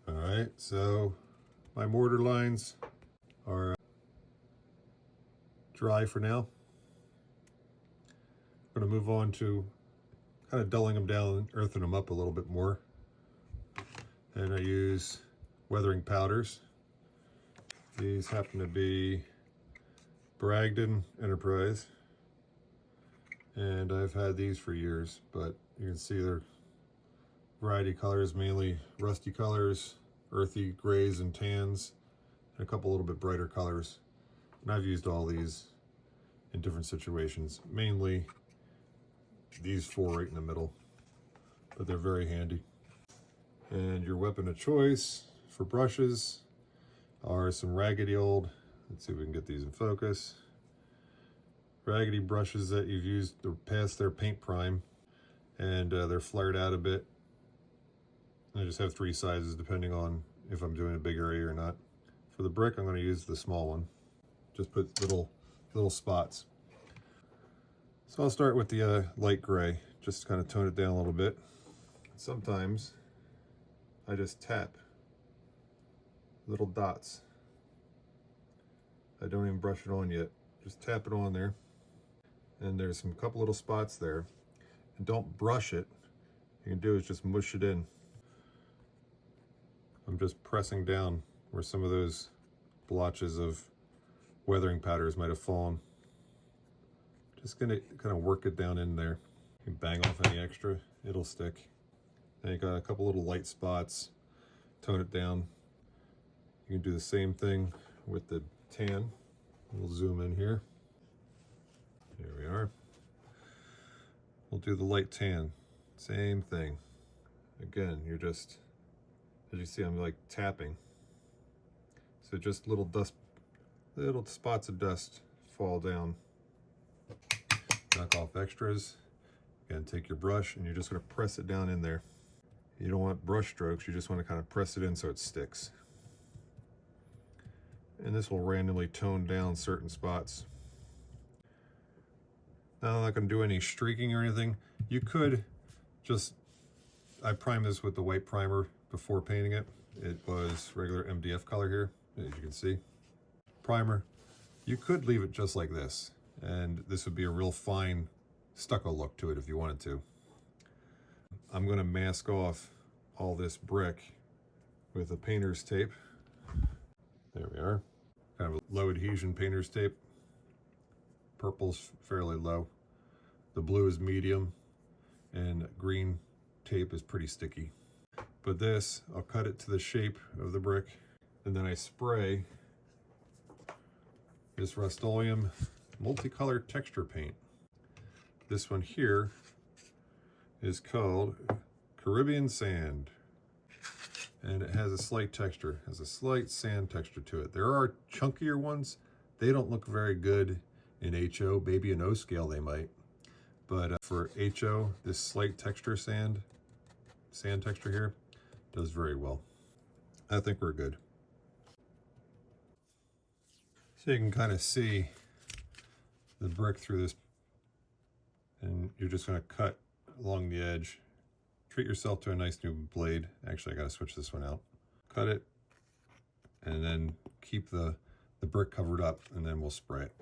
All right, so my mortar lines are dry for now. I'm going to move on to kind of dulling them down, earthing them up a little bit more. And I use weathering powders. These happen to be Bragdon Enterprise. And I've had these for years, but you can see they're variety colors, mainly rusty colors, earthy grays and tans, and a couple little bit brighter colors. And I've used all these in different situations, mainly these four right in the middle, but they're very handy. And your weapon of choice for brushes are some raggedy old, let's see if we can get these in focus, raggedy brushes that you've used past their paint prime, and they're flared out a bit. I just have 3 sizes depending on if I'm doing a big area or not. For the brick, I'm going to use the small one. Just put little spots. So I'll start with the light gray, just to kind of tone it down a little bit. Sometimes I just tap little dots. I don't even brush it on yet. Just tap it on there. And there's some couple little spots there. And don't brush it. What you can do is just mush it in. I'm just pressing down where some of those blotches of weathering powders might have fallen. Just gonna kind of work it down in there. You can bang off any extra, it'll stick. Then you got a couple little light spots, tone it down. You can do the same thing with the tan. We'll zoom in here. Here we are. We'll do the light tan, same thing. Again, you're just, as you see, I'm like tapping. So just little spots of dust fall down. Knock off extras. Again, take your brush and you're just going to press it down in there. You don't want brush strokes, you just want to kind of press it in so it sticks. And this will randomly tone down certain spots. Now I'm not going to do any streaking or anything. You could just, I primed this with the white primer before painting it. It was regular MDF color here, as you can see. Primer. You could leave it just like this, and this would be a real fine stucco look to it if you wanted to. I'm going to mask off all this brick with a painter's tape. There we are. Kind of a low adhesion painter's tape. Purple's fairly low. The blue is medium, and green tape is pretty sticky. But this, I'll cut it to the shape of the brick, and then I spray this Rust-Oleum multicolored texture paint. This one here is called Caribbean Sand, and it has a slight texture, has a slight sand texture to it. There are chunkier ones. They don't look very good in HO, maybe in O scale they might, but for HO, this slight texture sand texture here does very well. I think we're good. So you can kind of see the brick through this, and you're just going to cut along the edge. Treat yourself to a nice new blade. Actually, I got to switch this one out. Cut it, and then keep the brick covered up, and then we'll spray it.